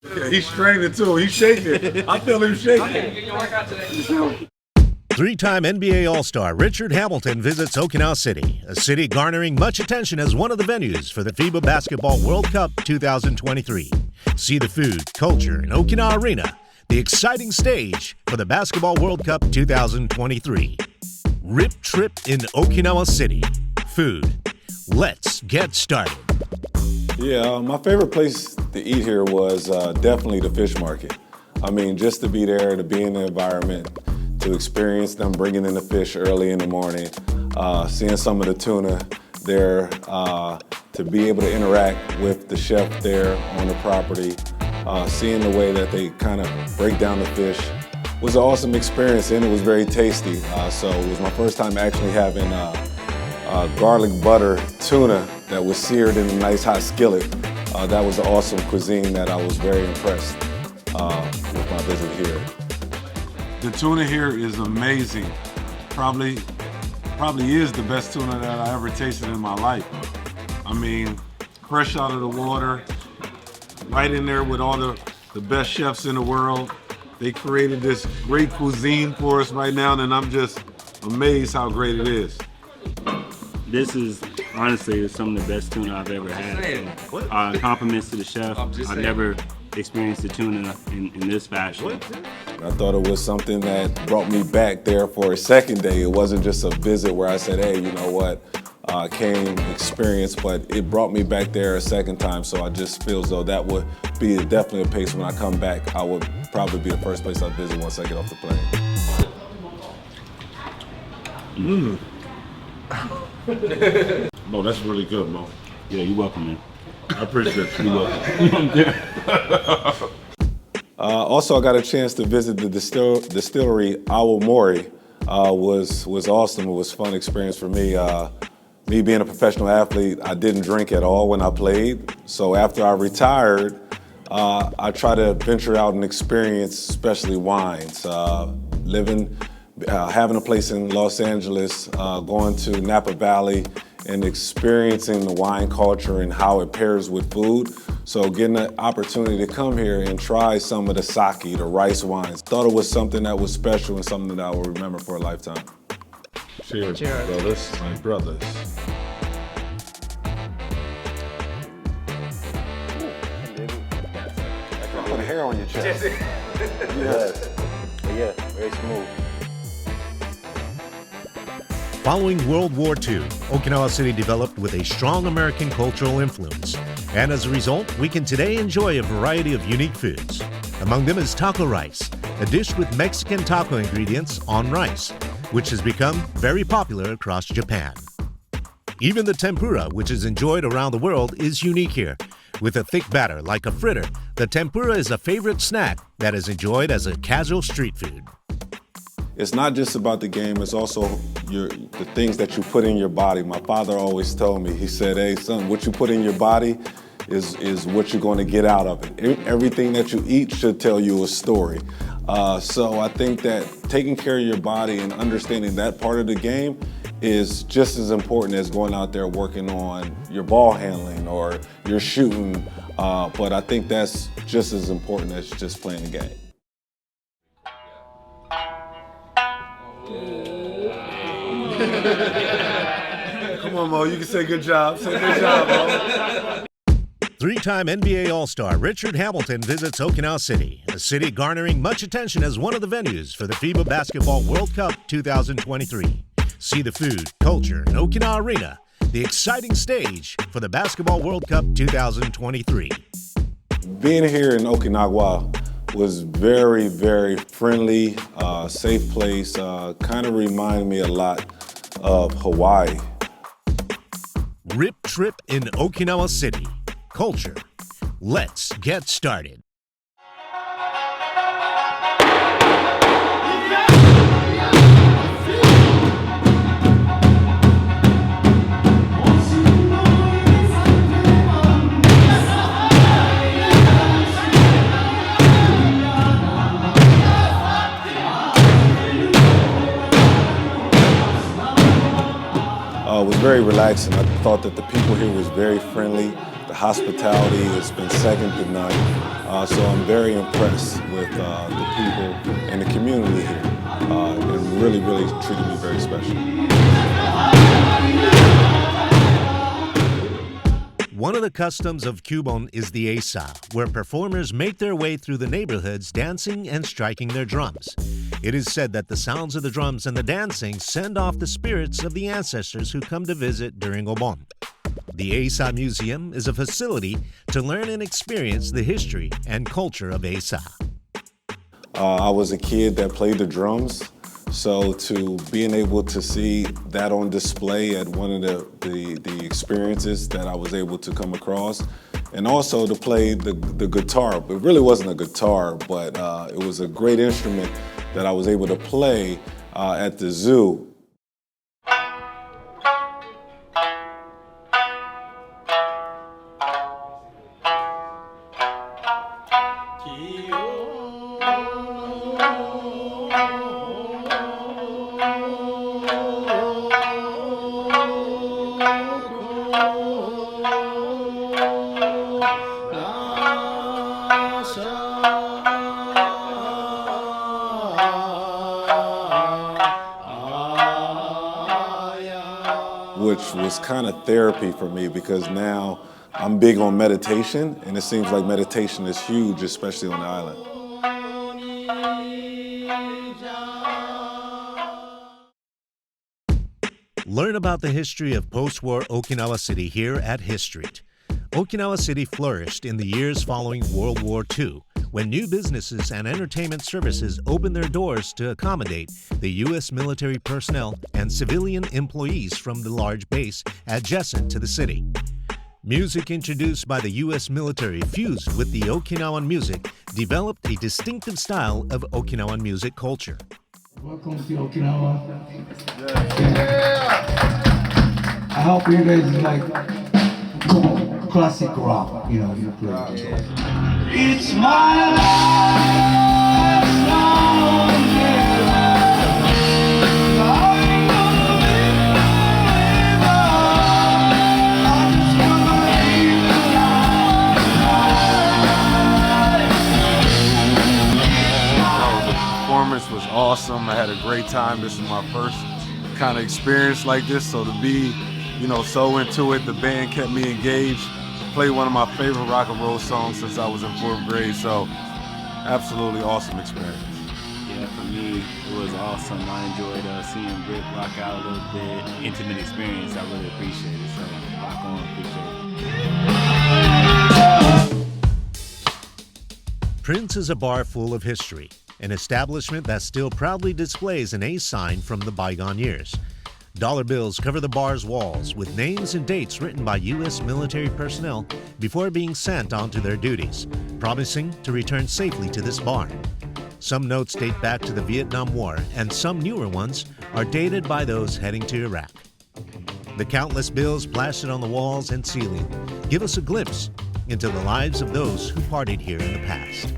Yeah, he's straining too. He's shaking. I feel him shaking. Okay, get your workout today. Three-time NBA All-Star Richard Hamilton visits Okinawa City, a city garnering much attention as one of the venues for the FIBA Basketball World Cup 2023. See the food, culture, and Okinawa Arena, the exciting stage for the Basketball World Cup 2023. Rip trip in Okinawa City. Food. Let's get started. Yeah, my favorite place to eat here was definitely the fish market. I mean, just to be there, to be in the environment, to experience them bringing in the fish early in the morning, seeing some of the tuna there, to be able to interact with the chef there on the property, seeing the way that they kind of break down the fish was an awesome experience, and it was very tasty. So it was my first time actually having garlic butter tuna that was seared in a nice hot skillet. That was an awesome cuisine that I was very impressed with my visit here. The tuna here is amazing. Probably is the best tuna that I ever tasted in my life. I mean, fresh out of the water, right in there with all the best chefs in the world. They created this great cuisine for us right now, and I'm just amazed how great it is. This is honestly some of the best tuna I've ever had. Compliments to the chef. I've never experienced the tuna in this fashion. I thought it was something that brought me back there for a second day. It wasn't just a visit where I said, hey, you know what, I came, experienced, but it brought me back there a second time. So I just feel as though that would be definitely a place when I come back, I would probably be the first place I visit once I get off the plane. Mo, that's really good, Mo. Yeah, you're welcome, man. I appreciate you. You're welcome. Also, I got a chance to visit the distillery Awamori. Was awesome. It was a fun experience for me. Me being a professional athlete, I didn't drink at all when I played. So after I retired, I try to venture out and experience, especially wines. Having a place in Los Angeles, going to Napa Valley and experiencing the wine culture and how it pairs with food. So getting the opportunity to come here and try some of the sake, the rice wines, thought it was something that was special and something that I will remember for a lifetime. Cheers, brothers. My brothers. Put a hair on your chest. Yes. Yeah, very smooth. Following World War II, Okinawa City developed with a strong American cultural influence. And as a result, we can today enjoy a variety of unique foods. Among them is taco rice, a dish with Mexican taco ingredients on rice, which has become very popular across Japan. Even the tempura, which is enjoyed around the world, is unique here. With a thick batter like a fritter, the tempura is a favorite snack that is enjoyed as a casual street food. It's not just about the game, it's also the things that you put in your body. My father always told me, he said, hey son, what you put in your body is what you're going to get out of it. Everything that you eat should tell you a story. So I think that taking care of your body and understanding that part of the game is just as important as going out there working on your ball handling or your shooting. But I think that's just as important as just playing the game. Come on, Mo, you can say good job. Say good job, Mo. Three-time NBA All-Star Richard Hamilton visits Okinawa City, a city garnering much attention as one of the venues for the FIBA Basketball World Cup 2023. See the food, culture, and Okinawa Arena, the exciting stage for the Basketball World Cup 2023. Being here in Okinawa was very, very friendly, safe place, kind of reminded me a lot of Hawaii. Rip trip in Okinawa City. Culture. Let's get started. It was very relaxing. I thought that the people here was very friendly. The hospitality has been second to none. So I'm very impressed with the people and the community here. And really, really treated me very special. One of the customs of Cubon is the asa, where performers make their way through the neighborhoods dancing and striking their drums. It is said that the sounds of the drums and the dancing send off the spirits of the ancestors who come to visit during Obon. The Asa Museum is a facility to learn and experience the history and culture of Asa. I was a kid that played the drums, so to being able to see that on display at one of the experiences that I was able to come across, and also to play the guitar. It really wasn't a guitar, but it was a great instrument that I was able to play at the zoo. Which was kind of therapy for me because now I'm big on meditation, and it seems like meditation is huge, especially on the island. Learn about the history of post-war Okinawa City here at History. Okinawa City flourished in the years following World War II, when new businesses and entertainment services opened their doors to accommodate the U.S. military personnel and civilian employees from the large base adjacent to the city. Music introduced by the U.S. military fused with the Okinawan music developed a distinctive style of Okinawan music culture. Welcome to Okinawa. I hope you guys like classic rock, you play. It's my last song, The performance was awesome. I had a great time. This is my first kind of experience like this, so to be, so into it, the band kept me engaged. Played one of my favorite rock and roll songs since I was in 4th grade, so absolutely awesome experience. Yeah, for me, it was awesome. I enjoyed seeing Britt rock out a little bit, intimate experience. I really appreciate it, so rock on, appreciate it. Prince is a bar full of history, an establishment that still proudly displays an A sign from the bygone years. Dollar bills cover the bar's walls with names and dates written by U.S. military personnel before being sent onto their duties, promising to return safely to this bar. Some notes date back to the Vietnam War, and some newer ones are dated by those heading to Iraq. The countless bills plastered on the walls and ceiling give us a glimpse into the lives of those who partied here in the past.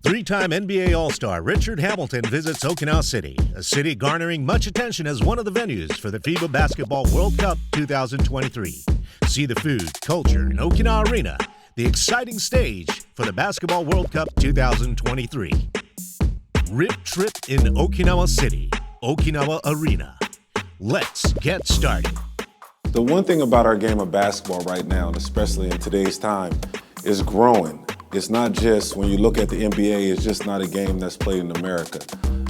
Three-time NBA All-Star Richard Hamilton visits Okinawa City, a city garnering much attention as one of the venues for the FIBA Basketball World Cup 2023. See the food, culture, and Okinawa Arena, the exciting stage for the Basketball World Cup 2023. Rip Trip in Okinawa City, Okinawa Arena. Let's get started. The one thing about our game of basketball right now, and especially in today's time, is growing. It's not just, when you look at the NBA, it's just not a game that's played in America.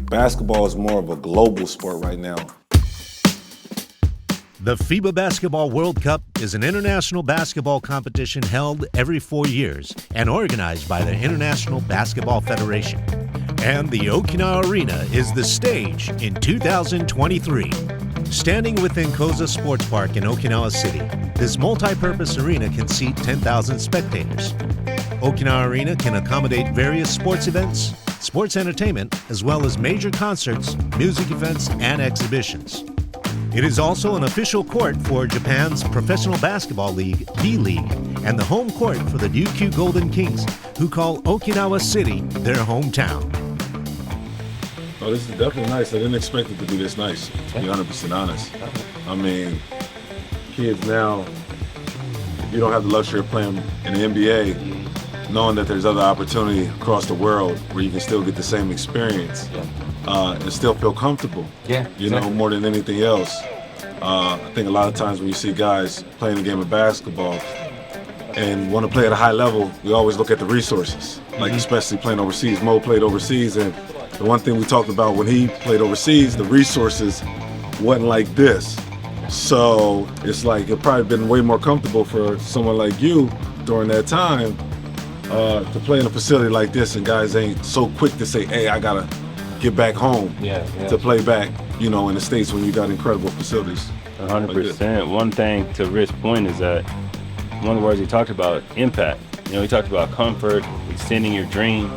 Basketball is more of a global sport right now. The FIBA Basketball World Cup is an international basketball competition held every 4 years and organized by the International Basketball Federation. And the Okinawa Arena is the stage in 2023. Standing within KOZA Sports Park in Okinawa City, this multi-purpose arena can seat 10,000 spectators. Okinawa Arena can accommodate various sports events, sports entertainment, as well as major concerts, music events, and exhibitions. It is also an official court for Japan's Professional Basketball League, D-League, and the home court for the Ryukyu Golden Kings, who call Okinawa City their hometown. Oh, this is definitely nice. I didn't expect it to be this nice, to be 100% honest. I mean, kids now, you don't have the luxury of playing in the NBA, knowing that there's other opportunity across the world where you can still get the same experience and still feel comfortable. Yeah, You know, more than anything else. I think a lot of times when you see guys playing a game of basketball and want to play at a high level, we always look at the resources, like especially playing overseas. Mo played overseas, and the one thing we talked about when he played overseas, the resources wasn't like this. So it's like it probably been way more comfortable for someone like you during that time to play in a facility like this, and guys ain't so quick to say, hey, I gotta get back home to play back, you know, in the States when you got incredible facilities. 100%. One thing to Rich point is that one of the words he talked about, impact. You know, he talked about comfort, extending your dream.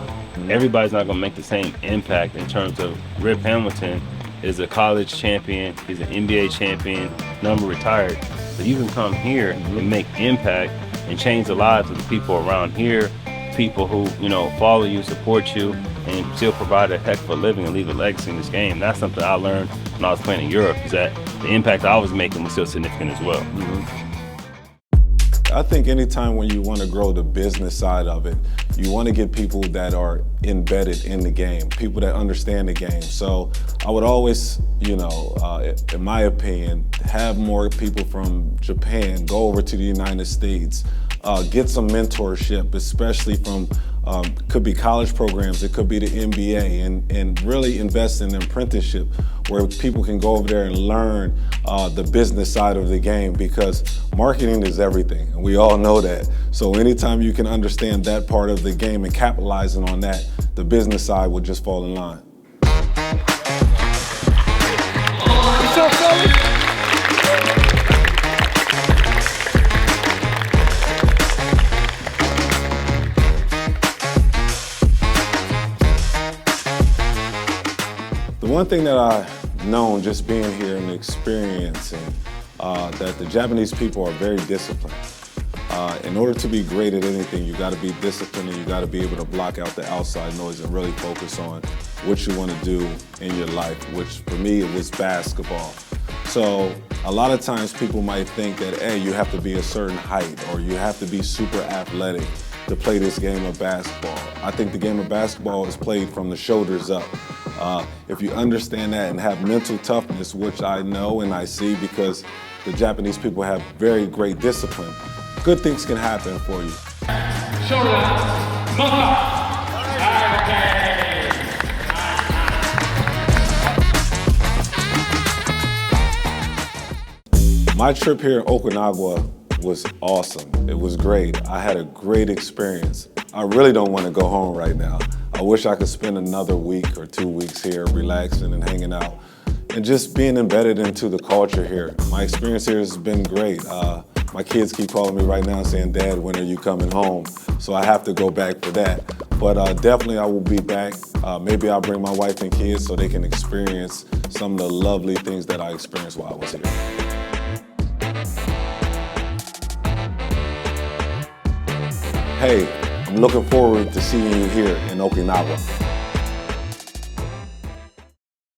Everybody's not going to make the same impact in terms of Rip Hamilton is a college champion, he's an NBA champion, number retired. So you can come here and make impact and change the lives of the people around here, people who, you know, follow you, support you, and still provide a heck of a living and leave a legacy in this game. That's something I learned when I was playing in Europe, is that the impact I was making was still significant as well. I think anytime when you want to grow the business side of it, you want to get people that are embedded in the game, people that understand the game. So I would always, you know, in my opinion, have more people from Japan go over to the United States, get some mentorship, especially from, could be college programs, it could be the NBA, and really invest in an apprenticeship where people can go over there and learn the business side of the game, because marketing is everything, and we all know that. So anytime you can understand that part of the game and capitalizing on that, the business side will just fall in line. The one thing that I've known just being here and experiencing that the Japanese people are very disciplined. In order to be great at anything, you got to be disciplined, and you got to be able to block out the outside noise and really focus on what you want to do in your life, which for me it was basketball. So a lot of times people might think that, hey, you have to be a certain height or you have to be super athletic to play this game of basketball. I think the game of basketball is played from the shoulders up. If you understand that and have mental toughness, which I know and I see because the Japanese people have very great discipline, good things can happen for you. My trip here in Okinawa was awesome. It was great. I had a great experience. I really don't want to go home right now. I wish I could spend another week or 2 weeks here relaxing and hanging out and just being embedded into the culture here. My experience here has been great. My kids keep calling me right now saying, Dad, when are you coming home? So I have to go back for that. But definitely I will be back. Maybe I'll bring my wife and kids so they can experience some of the lovely things that I experienced while I was here. Hey, I'm looking forward to seeing you here in Okinawa.